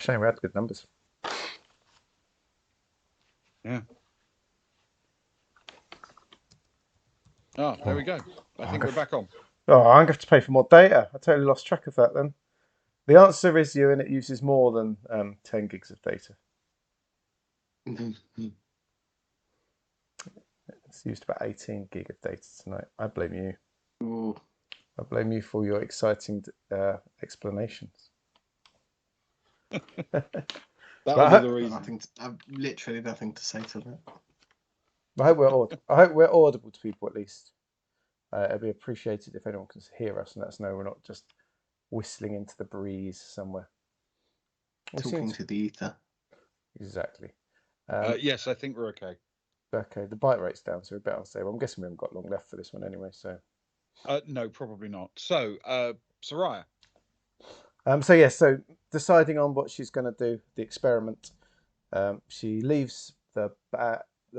Shame we had good numbers. Yeah. Oh, there we go. I think we're back on. Oh, I'm going to have to pay for more data. I totally lost track of that then. The answer is Unit uses more than 10 gigs of data. It's used about 18 gig of data tonight. I blame you. Ooh. I blame you for your exciting explanations. That'll be the reason. I've literally nothing to say to that. I hope we're audible to people at least. It'd be appreciated if anyone can hear us and let us know we're not just whistling into the breeze somewhere. Talking to the ether. Exactly. Yes, I think we're okay. Okay, the bite rate's down, so we're better stable. I'm guessing we haven't got long left for this one anyway. So. No, probably not. So, Soraya. So deciding on what she's going to do, the experiment. She leaves the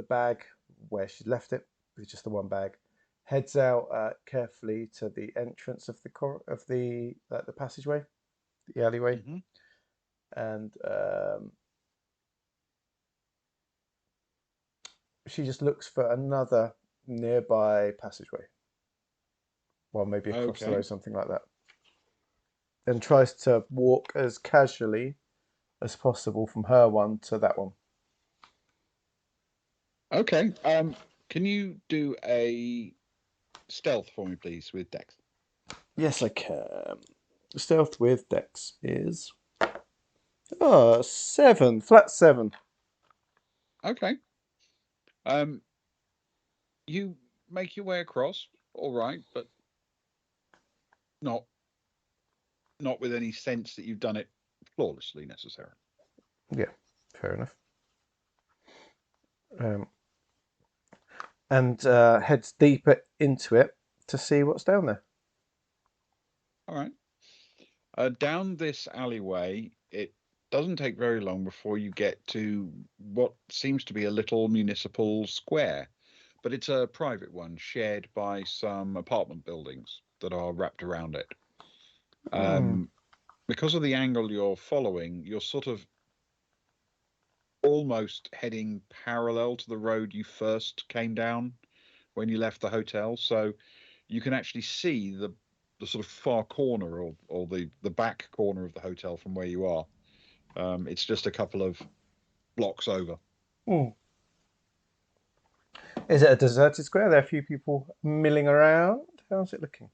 bag where she left it, with just the one bag. Heads out carefully to the entrance of the passageway, the alleyway, and she just looks for another nearby passageway, well, maybe across the road, something like that, and tries to walk as casually as possible from her one to that one. Okay. Can you do a stealth for me, please, with Dex? Yes, I can. Stealth with Dex is 7, flat 7. Okay. You make your way across, all right, but not with any sense that you've done it flawlessly necessarily. Yeah, fair enough. And heads deeper into it to see what's down there. All right. Down this alleyway, it doesn't take very long before you get to what seems to be a little municipal square, but it's a private one shared by some apartment buildings that are wrapped around it. Because of the angle you're following, you're sort of almost heading parallel to the road you first came down when you left the hotel, so you can actually see the sort of far corner or the back corner of the hotel from where you are. It's just a couple of blocks over. Is it a deserted square? Are there a few people milling around? How's it looking?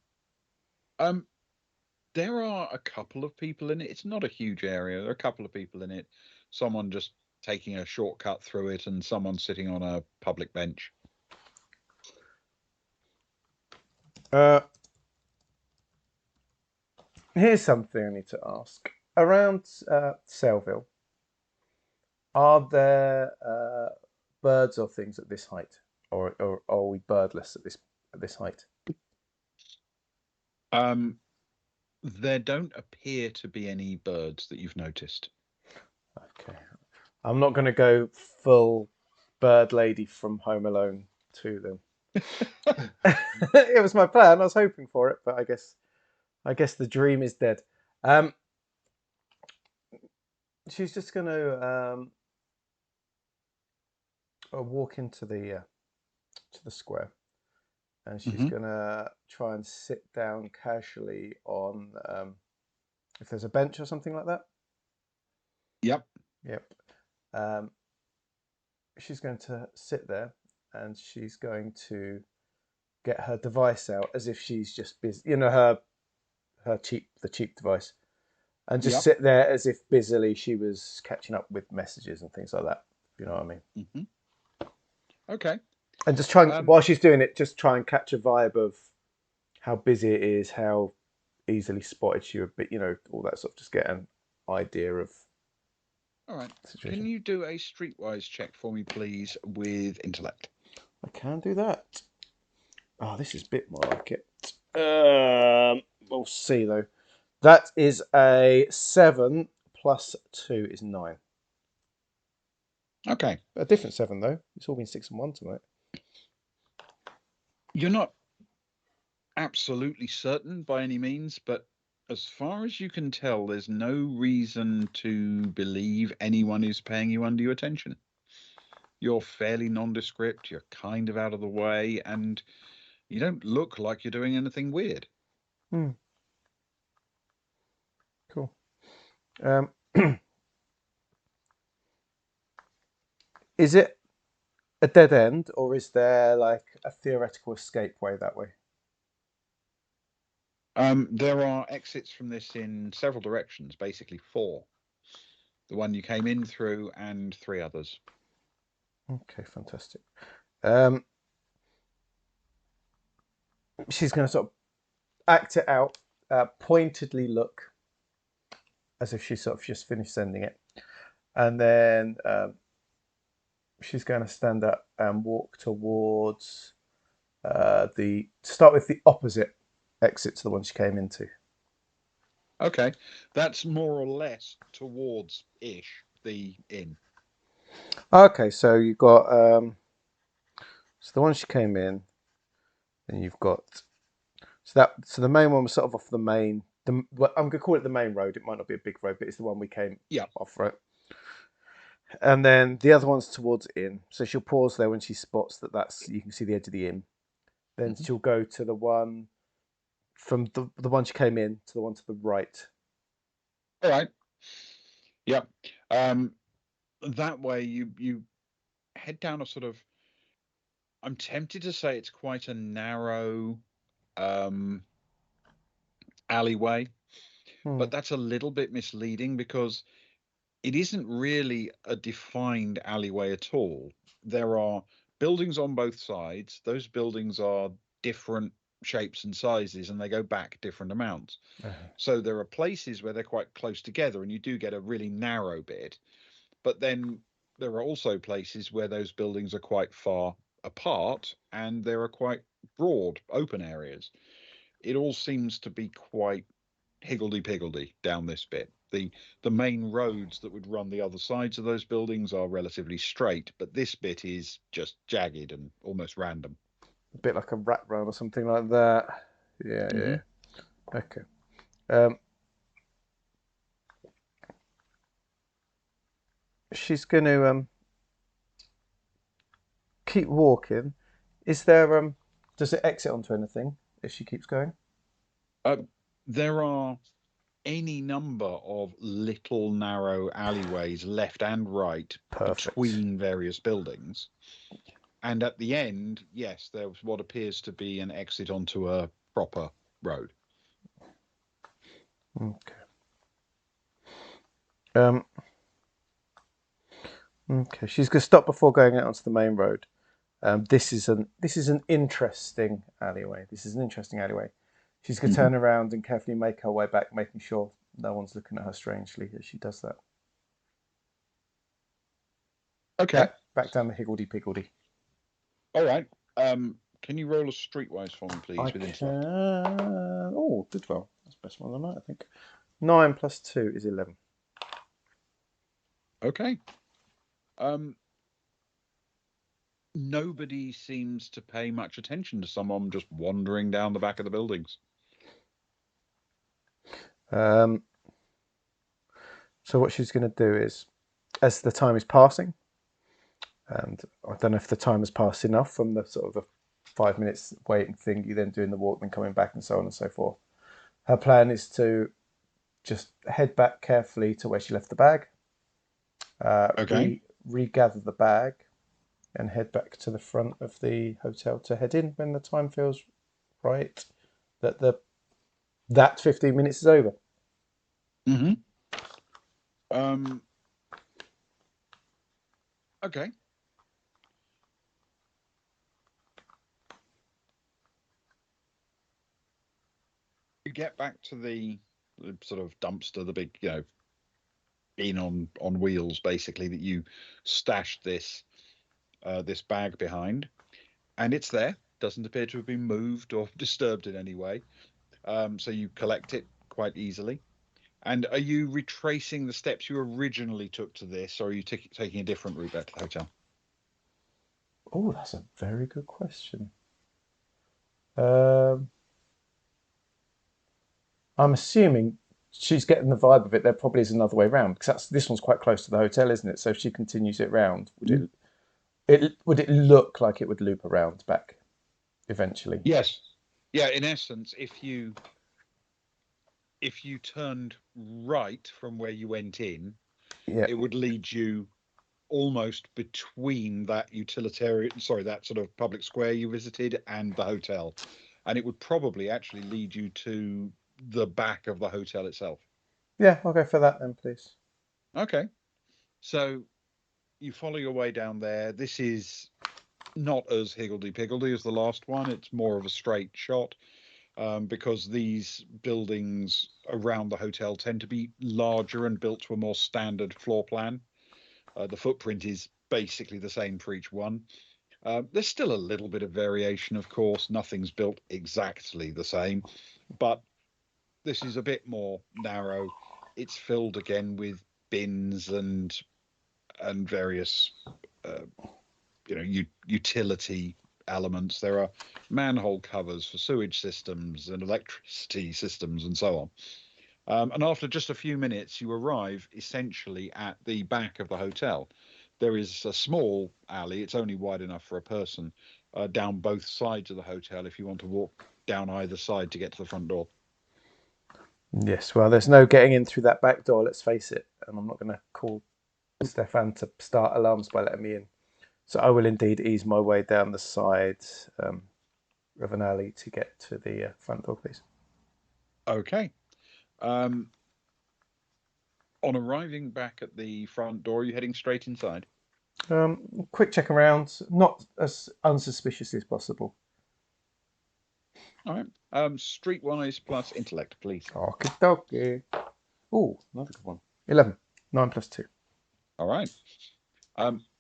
There are a couple of people in it. It's not a huge area. There are a couple of people in it. Someone just taking a shortcut through it, and someone sitting on a public bench. Here's something I need to ask. Around Sellville, are there birds or things at this height, or are we birdless at this height? There don't appear to be any birds that you've noticed. Okay, I'm not going to go full bird lady from Home Alone to them. It was my plan. I was hoping for it, but I guess the dream is dead. She's just going to walk into the square, and she's going to try and sit down casually on if there's a bench or something like that. Yep. She's going to sit there, and she's going to get her device out as if she's just busy, her cheap device, and just sit there as if busily she was catching up with messages and things like that. You know what I mean? Okay. And just while she's doing it, just try and catch a vibe of how busy it is, how easily spotted she would be, all that stuff. Just get an idea of. All right. Can you do a streetwise check for me, please, with intellect? I can do that. Oh, this is a bit more like it. We'll see though. That is a 7 plus 2 is 9. Okay. A different 7 though. It's all been 6 and 1 tonight. You're not absolutely certain by any means, but As far as you can tell, there's no reason to believe anyone is paying you undue attention. You're fairly nondescript, you're kind of out of the way, and you don't look like you're doing anything weird. Cool. Is it a dead end, or is there like a theoretical escape way that way? There are exits from this in several directions, basically 4. The one you came in through and 3 others. Okay, fantastic. She's going to sort of act it out, pointedly look as if she's sort of just finished sending it. And then she's going to stand up and walk towards start with the opposite exit to the one she came into. Okay, that's more or less towards-ish the inn. Okay, so you've got so the one she came in, and you've got so the main one was sort of off the main. Well, I'm gonna call it the main road. It might not be a big road, but it's the one we came off, right? And then the other one's towards inn. So she'll pause there when she spots that's you can see the edge of the inn. Then she'll go to the one from the one she came in to the one to the right. All right. Yep. That way you head down a sort of, I'm tempted to say it's quite a narrow alleyway, but that's a little bit misleading because it isn't really a defined alleyway at all. There are buildings on both sides. Those buildings are different shapes and sizes, and they go back different amounts. So there are places where they're quite close together, and you do get a really narrow bit. But then there are also places where those buildings are quite far apart, and there are quite broad, open areas. It all seems to be quite higgledy-piggledy down this bit. The main roads that would run the other sides of those buildings are relatively straight, but this bit is just jagged and almost random. A bit like a rat run or something like that. Yeah, yeah. Okay. She's going to keep walking. Is there does it exit onto anything if she keeps going? There are any number of little narrow alleyways left and right between various buildings. And at the end, yes, there's what appears to be an exit onto a proper road. Okay. Okay. She's going to stop before going out onto the main road. This is an interesting alleyway. She's going to turn around and carefully make her way back, making sure no one's looking at her strangely as she does that. Okay. Back down the higgledy-piggledy. All right. Can you roll a streetwise for me, please, with intellect? Oh, did well. That's the best one of the night, I think. 9 plus 2 is 11. Okay. Nobody seems to pay much attention to someone just wandering down the back of the buildings. So what she's going to do is, as the time is passing, and I don't know if the time has passed enough from the sort of the 5 minutes waiting thing, you then doing the walk, then coming back, and so on and so forth. Her plan is to just head back carefully to where she left the bag, regather the bag, and head back to the front of the hotel to head in when the time feels right that 15 minutes is over. Okay. You get back to the sort of dumpster, the big, inn on wheels, basically, that you stashed this bag behind, and it's there. Doesn't appear to have been moved or disturbed in any way. So you collect it quite easily. And are you retracing the steps you originally took to this, or are you taking a different route back to the hotel? Oh, that's a very good question. I'm assuming she's getting the vibe of it. There probably is another way round because this one's quite close to the hotel, isn't it? So if she continues it round, would it look like it would loop around back eventually? Yes. Yeah, in essence, if you turned right from where you went in, Yeah. it would lead you almost between that that sort of public square you visited and the hotel. And it would probably actually lead you to the back of the hotel itself. Yeah, I'll go for that then, please. Okay. So you follow your way down there. This is not as higgledy-piggledy as the last one. It's more of a straight shot. Because these buildings around the hotel tend to be larger and built to a more standard floor plan. The footprint is basically the same for each one. There's still a little bit of variation, of course. Nothing's built exactly the same, but this is a bit more narrow. It's filled again with bins and various uh, utility elements. There are manhole covers for sewage systems and electricity systems and so on. And after just a few minutes, you arrive essentially at the back of the hotel. There is a small alley, it's only wide enough for a person, down both sides of the hotel if you want to walk down either side to get to the front door. Yes, well, there's no getting in through that back door, let's face it. And I'm not going to call Stefan to start alarms by letting me in. So I will indeed ease my way down the side of an alley to get to the front door, please. Okay. On arriving back at the front door, you're heading straight inside. Quick check around, not as unsuspiciously as possible. All right. Streetwise plus intellect, please. Okie dokie. Oh, another good one. 11. 9 plus 2. All right.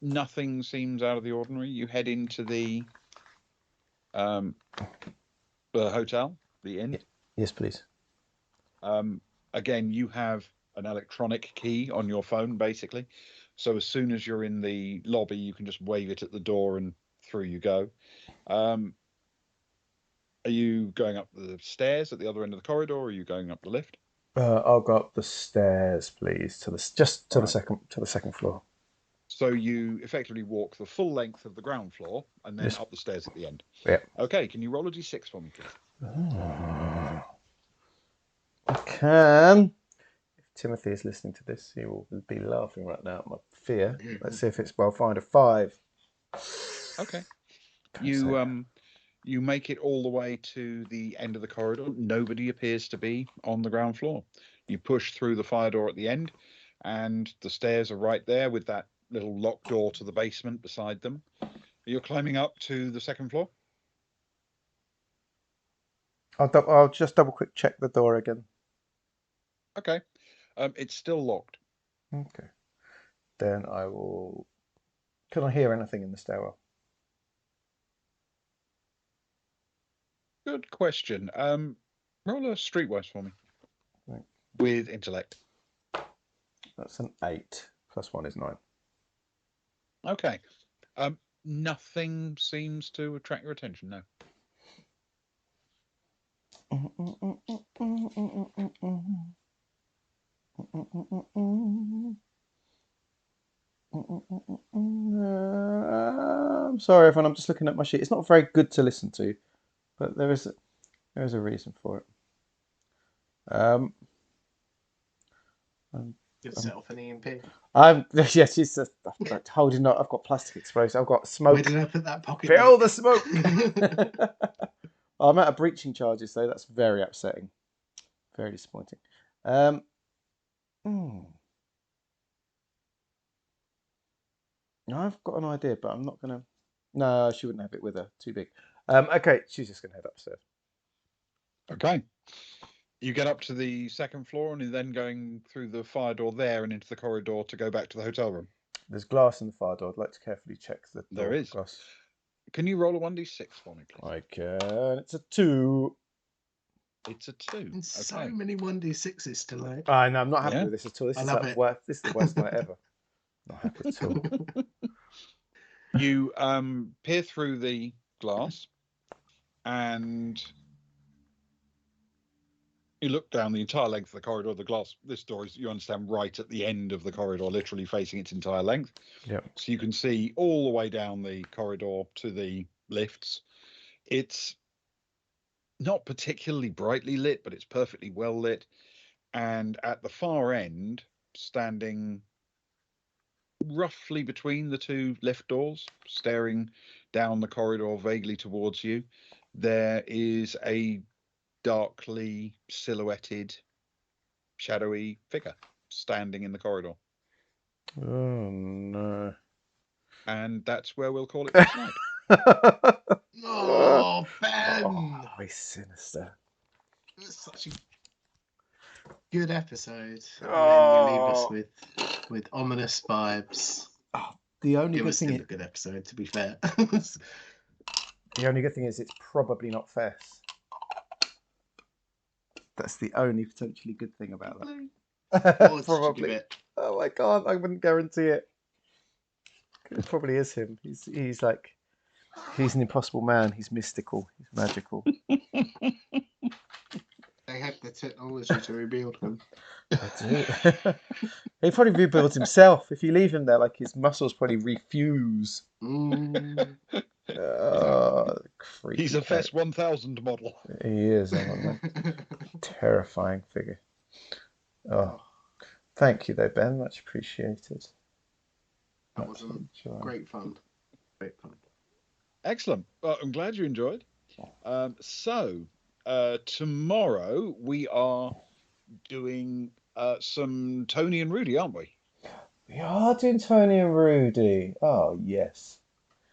Nothing seems out of the ordinary. You head into the hotel, the inn. Yes, please. Again, you have an electronic key on your phone, basically. So as soon as you're in the lobby, you can just wave it at the door and through you go. Are you going up the stairs at the other end of the corridor, or are you going up the lift? I'll go up the stairs, please, to the second floor. So you effectively walk the full length of the ground floor and then Yes. up the stairs at the end. Yeah. Okay, can you roll a d6 for me, please? I can. If Timothy is listening to this, he will be laughing right now at my fear. Let's see if it's well. Find a 5. Okay. You make it all the way to the end of the corridor. Nobody appears to be on the ground floor. You push through the fire door at the end, and the stairs are right there with that little locked door to the basement beside them. You're climbing up to the second floor? I'll just double quick check the door again. Okay. It's still locked. Okay. Then I will... Can I hear anything in the stairwell? Good question. Roll a streetwise for me. Right. With intellect. That's an 8. Plus 1 is 9. Okay. Nothing seems to attract your attention, no. I'm sorry, everyone. I'm just looking at my sheet. It's not very good to listen to, but there is a reason for it. Yourself an EMP. Yes, she's just holding up. I've got plastic explosives. I've got smoke. Where did I put that pocket? Feel the smoke. I'm out of breaching charges, though. That's very upsetting. Very disappointing. I've got an idea, but I'm not gonna. No, she wouldn't have it with her. Too big. Okay, she's just gonna head upstairs. Okay. You get up to the second floor and you're then going through the fire door there and into the corridor to go back to the hotel room. There's glass in the fire door. I'd like to carefully check the door. There is. Glass. Can you roll a 1d6 for me, please? I can. It's a 2. It's a 2. And Okay. so many 1d6s tonight. I know. I'm not happy Yeah. with this at all. This I is love like it. worst. This is the worst night ever. Not happy at all. You peer through the glass and You look down the entire length of the corridor. The glass, this door is, you understand, right at the end of the corridor, literally facing its entire length. Yep. So you can see all the way down the corridor to the lifts. It's not particularly brightly lit, but it's perfectly well lit. And at the far end, standing roughly between the two lift doors, staring down the corridor vaguely towards you, there is a darkly silhouetted, shadowy figure standing in the corridor. Oh no. And that's where we'll call it for tonight. Oh, Ben! Oh, he's sinister. It was such a good episode. And then Oh. you leave us with ominous vibes. The only It good was thing still a good episode, to be fair. the only good thing is it's probably not Fess. That's the only potentially good thing about that. What would you give Probably. it? Oh, I can't. I wouldn't guarantee it. It probably is him. He's like, he's an impossible man. He's mystical. He's magical. They have the technology to rebuild him. I do. He probably rebuilds himself. If you leave him there, like his muscles probably refuse. Creepy He's a cat. FES 1000 model. He is. A terrifying figure. Oh, thank you though, Ben. Much appreciated. That was great fun. Great fun. Excellent. Well, I'm glad you enjoyed. So tomorrow we are doing some Tony and Rudy, aren't we? We are doing Tony and Rudy. Oh yes.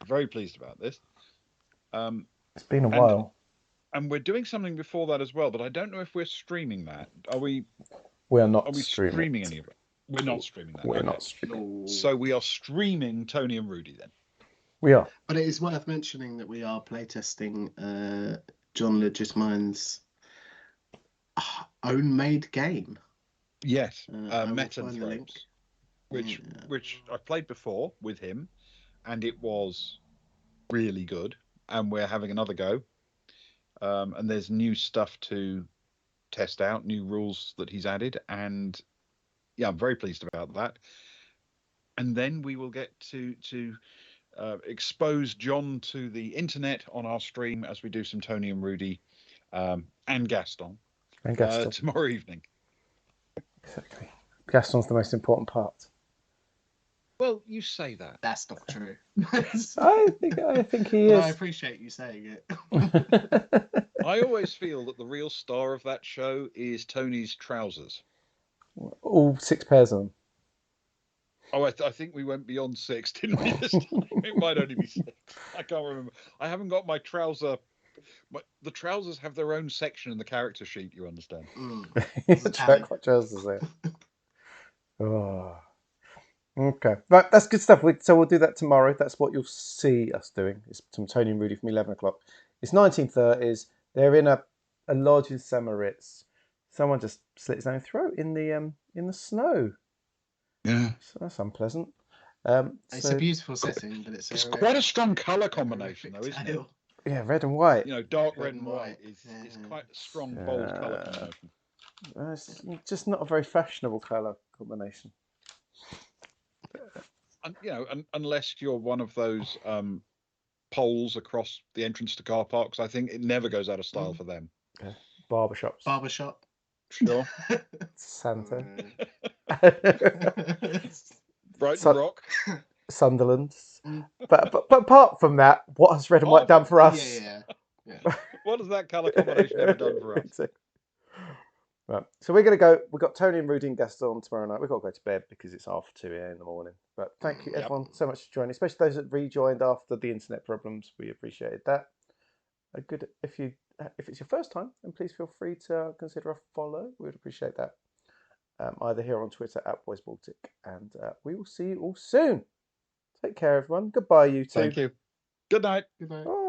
Very pleased about this. It's been a while. And we're doing something before that as well, but I don't know if we're streaming that. Are we? We are not Are we streaming any of it? We're not streaming that. We're Okay. not streaming. So we are streaming Tony and Rudy then. We are. But it is worth mentioning that we are playtesting John Legitmine's own made game. Yes, I will Meta find the link. which I played before with him, and it was really good. And we're having another go. And there's new stuff to test out, new rules that he's added, and yeah, I'm very pleased about that. And then we will get to expose John to the internet on our stream as we do some Tony and Rudy and Gaston, tomorrow evening. Exactly. Gaston's the most important part. Well, you say that. That's not true. I think he is. I appreciate you saying it. I always feel that the real star of that show is Tony's trousers. All 6 pairs of them. Oh, I think we went beyond 6, didn't we? This time it might only be 6. I can't remember. I haven't got my trouser. The trousers have their own section in the character sheet. You understand? Track what trousers there. Oh. Okay, right. That's good stuff. So we'll do that tomorrow. That's what you'll see us doing. It's some Tony and Rudy from 11 o'clock. It's 1930s. They're in a lodge in St. Moritz. Someone just slit his own throat in the snow. Yeah, so that's unpleasant. It's a beautiful setting, but it's quite a strong colour combination, though, isn't it? Yeah, red and white. You know, dark red and white is quite a strong, bold colour combination. It's just not a very fashionable colour combination. And, you know, unless you're one of those poles across the entrance to car parks, I think it never goes out of style for them. Yeah. Barbershop. Sure. Santa. Brighton Rock. Sunderland. But apart from that, what has red and white done for us? Yeah. What has that colour combination ever done for us? Right. So we're going to go. We've got Tony and Rudy and Gaston tomorrow night. We've got to go to bed because it's 2:30 in the morning. But thank you, everyone, so much for joining, especially those that rejoined after the internet problems. We appreciated that. A good if it's your first time, then please feel free to consider a follow. We would appreciate that. Either here on Twitter @BoysBaltic, and we will see you all soon. Take care, everyone. Goodbye, you two. Thank you. Good night. Goodbye. Bye.